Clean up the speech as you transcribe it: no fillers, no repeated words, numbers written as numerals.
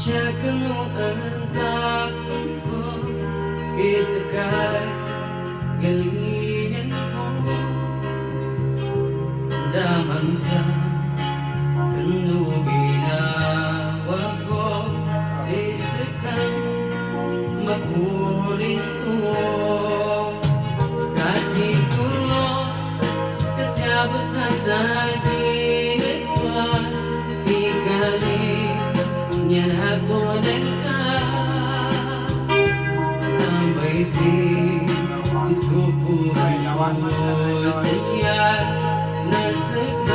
Siya kanuan tapon ko isakay galingan mo damang sa kanuginawa ko isakang mapulis ko kahit kulo kasyabo sa daging iba ikalim yan ako ng ka ang baiting isupuran mo tiyan nasa